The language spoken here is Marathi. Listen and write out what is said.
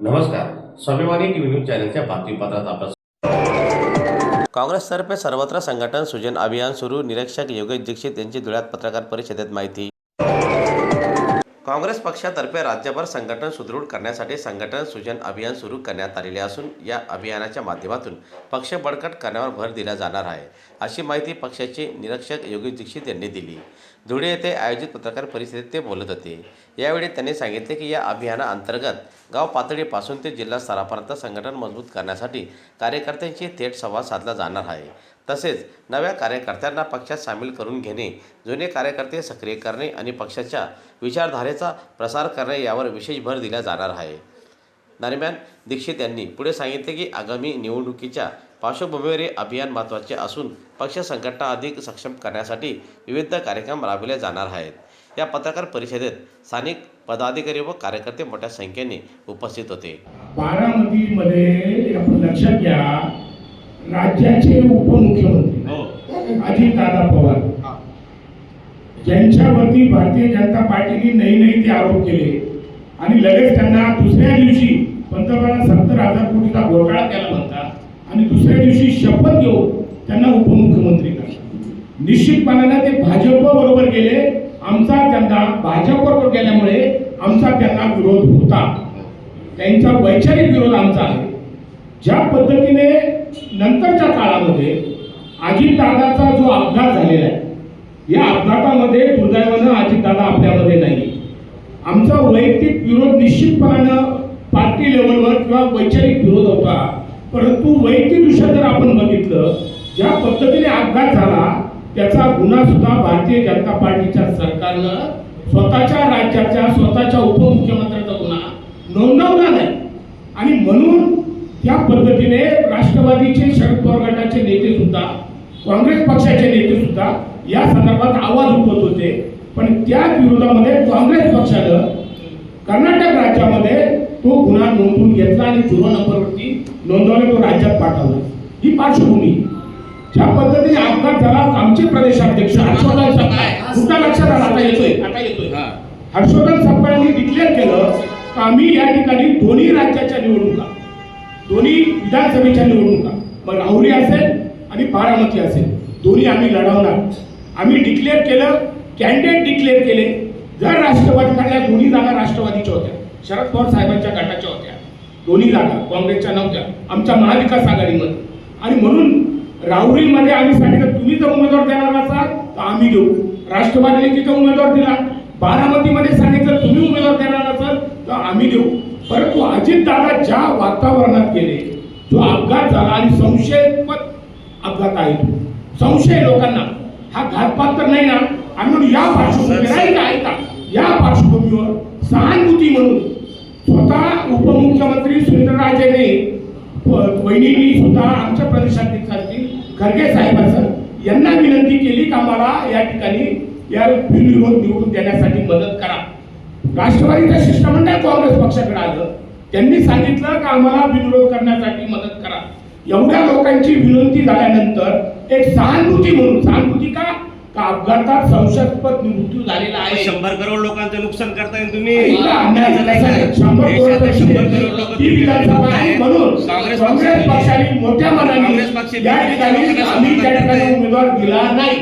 नमस्कार, स्वाभिमानी टीव्ही न्यूज चॅनलच्या बातमीपत्रात आपलं काँग्रेसतर्फे सर्वत्र संघटन सृजन अभियान सुरू. निरीक्षक योगेश दीक्षित यांची धुळ्यात पत्रकार परिषदेत माहिती. काँग्रेस पक्षातर्फे राज्यभर संघटन सुदृढ करण्यासाठी संघटन सृजन अभियान सुरू करण्यात आलेले असून या अभियानाच्या माध्यमातून पक्ष बळकट करण्यावर भर दिला जाणार आहे, अशी माहिती पक्षाचे निरीक्षक योगेश दीक्षित यांनी दिली. धुळे येथे आयोजित पत्रकार परिषदेत ते बोलत होते. यावेळी त्यांनी सांगितले की या अभियानाअंतर्गत गाव पातळीपासून ते जिल्हा स्तरापर्यंत संघटन मजबूत करण्यासाठी कार्यकर्त्यांशी थेट संवाद साधला जाणार आहे. तसेच नव्या कार्यकर्त्यांना पक्षात सामील करून घेणे, जुने कार्यकर्ते सक्रिय करणे आणि पक्षाच्या विचारधारेचा प्रसार करणे यावर विशेष भर दिला जाणार आहे. दरम्यान दीक्षित यांनी पुढे सांगितले की आगामी निवडणुकीच्या पार्श्वभूमीवर हे अभियान महत्त्वाचे असून पक्ष संघटना अधिक सक्षम करण्यासाठी विविध कार्यक्रम राबविले जाणार आहेत. या पत्रकार परिषदेत स्थानिक पदाधिकारी व कार्यकर्ते मोठ्या संख्येने उपस्थित होते. बारामतीमध्ये आपण लक्षात घ्या, राज्याचे उपमुख्यमंत्री अजितदादा पवार ज्यांच्यावरती भारतीय जनता पार्टीने नई ते आरोप केले आणि लगेच त्यांना दुसऱ्या दिवशी पंतप्रधान 70,000 कोटीचा घोटाळा केला म्हणतात आणि दुसऱ्या दिवशी शपथ घेऊन त्यांना उपमुख्यमंत्री करतात. निश्चितपणाने ते भाजप बरोबर गेले. आमचा त्यांना भाजप बरोबर गेल्यामुळे आमचा त्यांना विरोध होता. त्यांचा वैचारिक विरोध आमचा आहे. ज्या पद्धतीने नंतरच्या काळामध्ये अजितदादाचा जो अपघात झालेला आहे, या अपघातामध्ये दुर्दैवानं अजितदादा आपल्यामध्ये नाही. आमचा वैयक्तिक विरोध निश्चितपणानं पार्टी लेवलवर किंवा वैचारिक विरोध होता, परंतु वैयक्तिकदृष्ट्या जर आपण बघितलं, ज्या पद्धतीने अपघात झाला त्याचा गुन्हा सुद्धा भारतीय जनता पार्टीच्या सरकारनं स्वतःच्या राज्याच्या स्वतःच्या उपमुख्यमंत्र्याचा गुन्हा नोंदवला नाही. आणि म्हणून त्या पद्धतीने राष्ट्रवादीचे शरद पवार गटाचे नेते सुद्धा, काँग्रेस पक्षाचे नेते सुद्धा या संदर्भात आवाज उठवत होते. पण त्या विरोधामध्ये काँग्रेस पक्षानं कर्नाटक राज्यामध्ये तो गुन्हा नोंदवून घेतला आणि 0 नंबरवरती नोंदवला, तो राज्यात पाठवला. ही पार्श्वभूमी. ज्या पद्धतीने अपघात झाला, आमचे प्रदेशाध्यक्ष हर्षवर्धन सपकाळ लक्षात आला, आता येतोय हर्षवर्धन सपकाळांनी डिक्लेअर केलं की आम्ही या ठिकाणी दोन्ही राज्याच्या निवडणुका, दोन्ही विधानसभेच्या निवडणुका, मग राहुरी असेल आणि बारामती असेल, दोन्ही आम्ही लढवणार. आम्ही डिक्लेअर केलं, कॅन्डिडेट डिक्लेअर केले. जर राष्ट्रवादीच्या दोन्ही जागा राष्ट्रवादीच्या होत्या, शरद पवार साहेबांच्या गटाच्या होत्या, दोन्ही जागा काँग्रेसच्या नव्हत्या आमच्या महाविकास आघाडीमध्ये. आणि म्हणून राहुरीमध्ये आम्ही सांगितलं, तुम्ही जर उमेदवार देणार असाल तर आम्ही देऊ. राष्ट्रवादीने तिथं उमेदवार दिला. बारामतीमध्ये सांगितलं, तुम्ही उमेदवार देणार असाल तर आम्ही देऊ. परंतु अजितदादा ज्या वातावरणात गेले, जो अपघात झाला आणि संशयास्पद अपघात आहे, संशय लोकांना हा घातपात तर नाही ना. आणि म्हणून या पार्श्वभूमीवर या पार्श्वभूमीवर सहानुभूती म्हणून स्वतः उपमुख्यमंत्री सुरेंद्रराजेने, वहिनींनी सुद्धा आमच्या प्रदेशाध्यक्षांची खरगे साहेब यांना विनंती केली की आम्हाला या ठिकाणी या बिनविरोध निवडून देण्यासाठी मदत करा. राष्ट्रवादीचं शिष्टमंडळ काँग्रेस पक्षाकडे आलं. त्यांनी सांगितलं की आम्हाला बिनविरोध करण्यासाठी मदत करा. एवढ्या लोकांची विनंती झाल्यानंतर एक सहानुभूती म्हणून, सहानुभूती का अपघातात संशयास्पद मृत्यू झालेला आहे. 100 करोड लोकांचं नुकसान करताय तुम्ही. 100 करोड म्हणून काँग्रेस पक्षाने मोठ्या मनाने या ठिकाणी आम्ही त्या ठिकाणी उमेदवार दिला नाही.